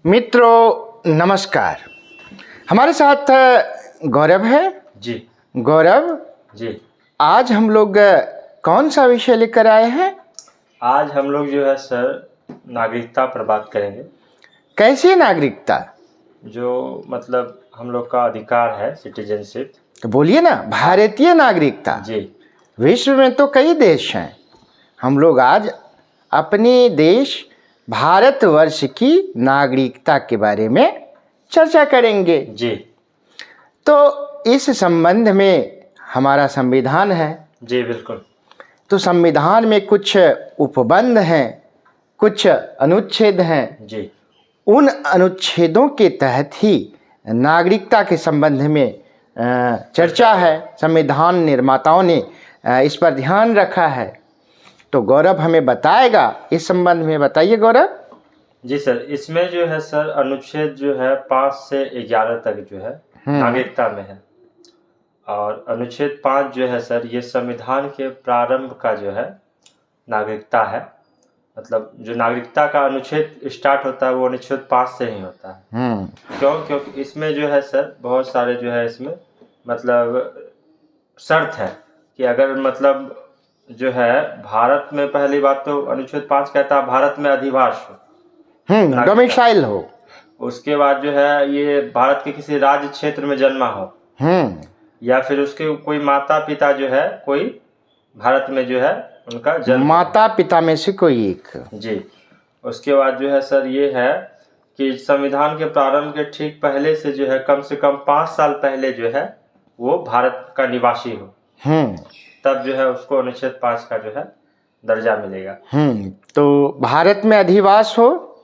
मित्रों नमस्कार। हमारे साथ गौरव है। जी गौरव जी। आज हम लोग कौन सा विषय लेकर आए हैं? आज हम लोग जो है सर नागरिकता पर बात करेंगे। कैसी नागरिकता? जो मतलब हम लोग का अधिकार है सिटीजनशिप। तो बोलिए ना, भारतीय नागरिकता। जी। विश्व में तो कई देश हैं, हम लोग आज अपने देश भारतवर्ष की नागरिकता के बारे में चर्चा करेंगे। जी। तो इस संबंध में हमारा संविधान है। जी बिल्कुल। तो संविधान में कुछ उपबंध हैं, कुछ अनुच्छेद हैं। जी। उन अनुच्छेदों के तहत ही नागरिकता के संबंध में चर्चा है। संविधान निर्माताओं ने इस पर ध्यान रखा है। तो गौरव हमें बताएगा इस संबंध में। बताइए गौरव। जी सर, इसमें जो है सर अनुच्छेद जो है 5 से 11 तक जो है नागरिकता में है। और अनुच्छेद 5 जो है सर ये संविधान के प्रारंभ का जो है नागरिकता है। मतलब जो नागरिकता का अनुच्छेद स्टार्ट होता है वो अनुच्छेद 5 से ही होता है। क्योंकि इसमें जो है सर बहुत सारे जो है इसमें मतलब शर्त है कि अगर मतलब जो है भारत में, पहली बात तो अनुच्छेद 5 कहता है भारत में अधिवास हो, डोमिसाइल हो। उसके बाद जो है ये भारत के किसी राज्य क्षेत्र में जन्मा हो, या फिर उसके कोई माता पिता जो है कोई भारत में जो है उनका जन्म, माता पिता में से कोई एक। जी। उसके बाद जो है सर ये है कि संविधान के प्रारंभ के ठीक पहले से जो है कम से कम 5 साल पहले जो है वो भारत का निवासी हो, तब जो है उसको अनुच्छेद 5 का जो है दर्जा मिलेगा। तो भारत में अधिवास हो,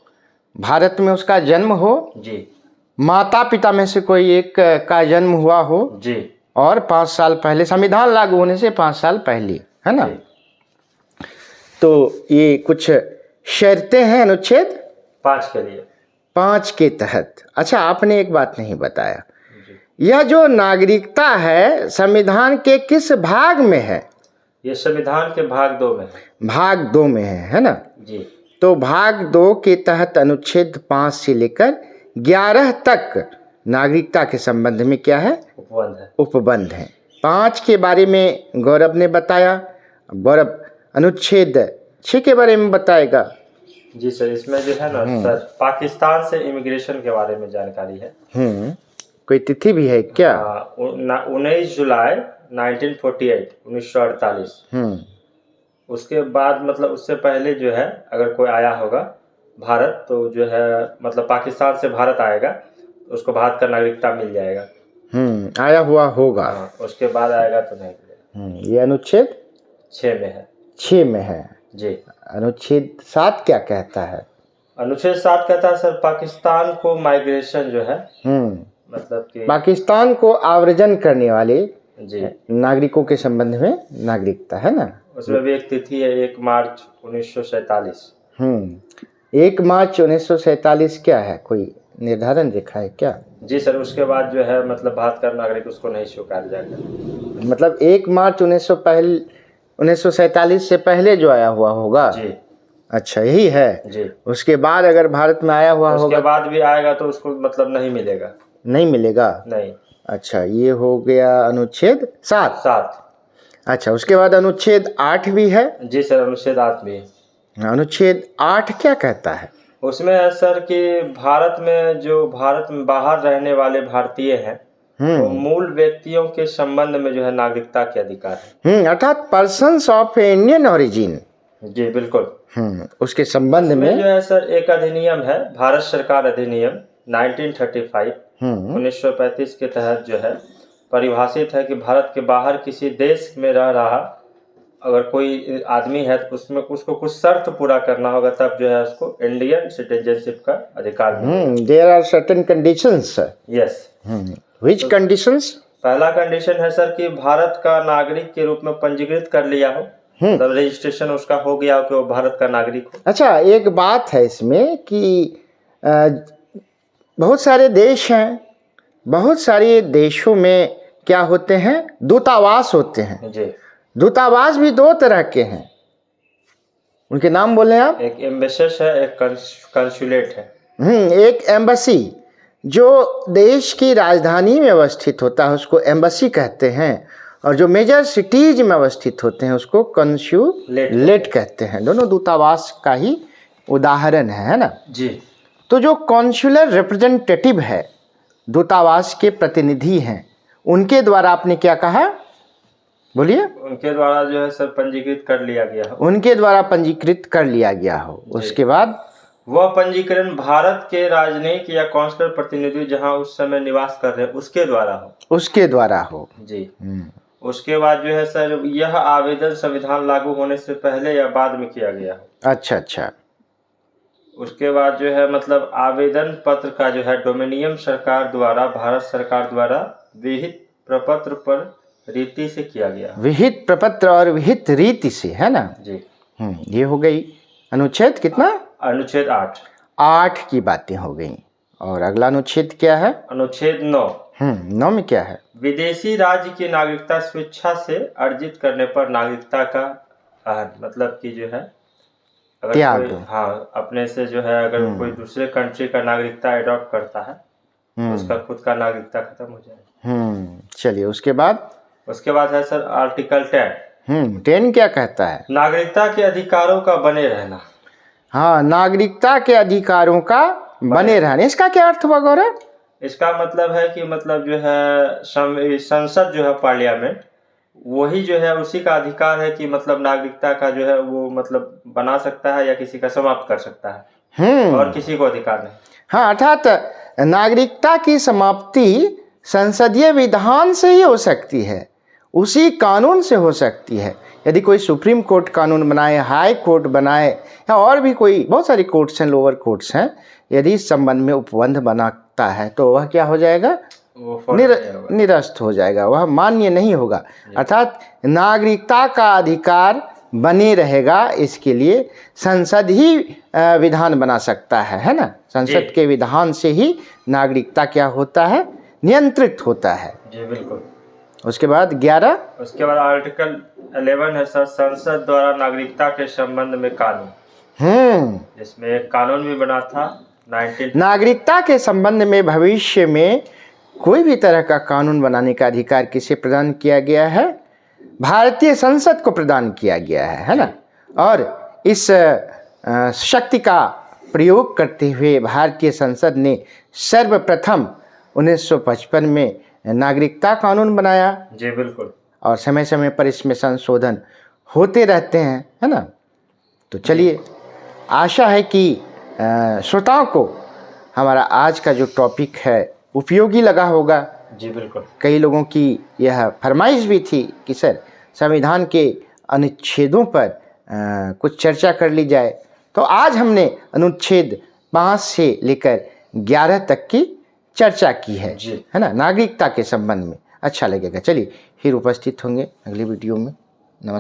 भारत में उसका जन्म हो, जी। माता माता पिता में से कोई एक का जन्म हुआ हो, जी। और 5 साल पहले, संविधान लागू होने से 5 साल पहले, है ना। तो ये कुछ शर्तें हैं अनुच्छेद 5 के लिए, 5 के तहत। अच्छा, आपने एक बात नहीं बताया, यह जो नागरिकता है संविधान के किस भाग में है? ये संविधान के भाग 2 में है। भाग 2 में है ना। जी। तो भाग 2 के तहत अनुच्छेद 5 से लेकर 11 तक नागरिकता के संबंध में क्या है? उपबंध है। उपबंध है। 5 के बारे में गौरव ने बताया। गौरव अनुच्छेद 6 के बारे में बताएगा। जी सर, इसमें जो है ना सर पाकिस्तान से इमिग्रेशन के बारे में जानकारी है। कोई तिथि भी है क्या? 19 जुलाई 1948। उसके बाद मतलब उससे पहले जो है अगर कोई आया होगा भारत, तो जो है मतलब पाकिस्तान से भारत आएगा तो उसको भारत का नागरिकता मिल जाएगा। आया हुआ होगा। उसके बाद आएगा तो नहीं मिलेगा। ये अनुच्छेद 6 में है। 6 में है। जी। अनुच्छेद 7 क्या कहता है? अनुच्छेद 7 कहता है सर पाकिस्तान को माइग्रेशन जो है मतलब कि पाकिस्तान को आव्रजन करने वाले जी नागरिकों के संबंध में नागरिकता, है ना। उसमें भी एक तिथि है 1 मार्च 1947। 1 मार्च 1947 क्या है? कोई निर्धारण रेखा है क्या? जी सर, उसके बाद जो है मतलब भारत का नागरिक उसको नहीं स्वीकार जाएगा। मतलब 1 मार्च 1947 से पहले जो आया हुआ होगा। जी। अच्छा, यही है। जी। उसके बाद अगर भारत में आया हुआ होगा, उसके बाद भी आएगा तो उसको मतलब नहीं मिलेगा। नहीं मिलेगा। नहीं। अच्छा, ये हो गया अनुच्छेद 7। अच्छा, उसके बाद अनुच्छेद 8 भी है। जी सर, अनुच्छेद 8 भी है। अनुच्छेद 8 क्या कहता है? उसमें है सर कि भारत में बाहर रहने वाले भारतीय हैं तो मूल व्यक्तियों के संबंध में जो है नागरिकता के अधिकार है। अर्थात पर्सन्स ऑफ इंडियन ओरिजिन। जी बिल्कुल। उसके संबंध में जो है सर एक अधिनियम है, भारत सरकार अधिनियम 1935 1935 के तहत जो है परिभाषित है कि भारत के बाहर किसी देश में रह रहा अगर कोई आदमी है तो उसमें उसको कुछ शर्त पूरा करना होगा, तब जो है उसको इंडियन सिटीजनशिप का अधिकार मिलेगा। There are certain conditions. Yes. Which conditions? पहला कंडीशन है सर कि भारत का नागरिक के रूप में पंजीकृत कर लिया हो, मतलब रजिस्ट्रेशन उसका हो गया हो कि वो भारत का नागरिक हो। अच्छा, एक बात है इसमें कि बहुत सारे देश हैं, बहुत सारे देशों में क्या होते हैं? दूतावास होते हैं। जी। दूतावास भी 2 तरह के हैं, उनके नाम बोले आप। एक एम्बेसडर है, एक कंसुलेट है। एक एम्बेसी जो देश की राजधानी में अवस्थित होता है उसको एम्बेसी कहते हैं, और जो मेजर सिटीज में अवस्थित होते हैं उसको कॉन्सुलेट कहते हैं। दोनों दूतावास का ही उदाहरण है ना जी। तो जो कॉन्सुलर रिप्रेजेंटेटिव है, दूतावास के प्रतिनिधि हैं, उनके द्वारा आपने क्या कहा, बोलिए? उनके द्वारा जो है सर पंजीकृत कर लिया गया हो। उनके द्वारा पंजीकृत कर लिया गया हो। उसके बाद वह पंजीकरण भारत के राजनयिक या कौंसलर प्रतिनिधि जहां उस समय निवास कर रहे हैं उसके द्वारा हो। उसके द्वारा हो जी। उसके बाद जो है सर यह आवेदन संविधान लागू होने से पहले या बाद में किया गया हो। अच्छा। उसके बाद जो है मतलब आवेदन पत्र का जो है डोमिनियन सरकार द्वारा, भारत सरकार द्वारा विहित प्रपत्र पर रीति से किया गया। विहित प्रपत्र और विहित रीति से, है ना जी। ये हो गई अनुच्छेद कितना? अनुच्छेद 8 की बातें हो गई। और अगला अनुच्छेद क्या है? अनुच्छेद 9। 9 में क्या है? विदेशी राज्य की नागरिकता स्वेच्छा से अर्जित करने पर नागरिकता का मतलब कि जो है अगर त्याग कोई अपने से जो है अगर कोई दूसरे कंट्री का नागरिकता अडॉप्ट करता है तो उसका खुद का नागरिकता खत्म हो जाएगा। चलिए उसके बाद है सर आर्टिकल 10। 10 क्या कहता है? नागरिकता के अधिकारों का बने रहना। हाँ, नागरिकता के अधिकारों का बने रहना। इसका क्या अर्थ हुआ गौरव? इसका मतलब है कि मतलब जो है संसद जो है पार्लियामेंट वही जो है उसी का अधिकार है कि मतलब नागरिकता का जो है वो मतलब बना सकता है या किसी का समाप्त कर सकता है और किसी को अधिकार नहीं। हाँ, अर्थात नागरिकता की समाप्ति संसदीय विधान से ही हो सकती है, उसी कानून से हो सकती है। यदि कोई सुप्रीम कोर्ट कानून बनाए, हाई कोर्ट बनाए या और भी कोई बहुत सारी कोर्ट्स हैं, लोअर कोर्ट्स हैं, यदि इस संबंध में उपबंध बनाता है तो वह क्या हो जाएगा? निरस्त हो जाएगा, वह मान्य नहीं होगा। अर्थात नागरिकता का अधिकार बने रहेगा, इसके लिए संसद ही विधान बना सकता है ना। संसद के विधान से ही नागरिकता क्या होता है? नियंत्रित होता है। जी बिल्कुल। उसके बाद 11। उसके बाद आर्टिकल 11 है सर संसद द्वारा नागरिकता के संबंध में कानून। इसमें एक कानून भी बना था 19। नागरिकता के संबंध में भविष्य में कोई भी तरह का कानून बनाने का अधिकार किसे प्रदान किया गया है? भारतीय संसद को प्रदान किया गया है ना। और इस शक्ति का प्रयोग करते हुए भारतीय संसद ने सर्वप्रथम 1955 में नागरिकता कानून बनाया। जी बिल्कुल। और समय समय पर इसमें संशोधन होते रहते हैं, है ना। तो चलिए, आशा है कि श्रोताओं को हमारा आज का जो टॉपिक है उपयोगी लगा होगा। जी बिल्कुल। कई लोगों की यह फरमाइश भी थी कि सर संविधान के अनुच्छेदों पर कुछ चर्चा कर ली जाए, तो आज हमने अनुच्छेद 5 से लेकर 11 तक की चर्चा की है ना, नागरिकता के संबंध में। अच्छा लगेगा। चलिए फिर उपस्थित होंगे अगली वीडियो में। नमस्कार।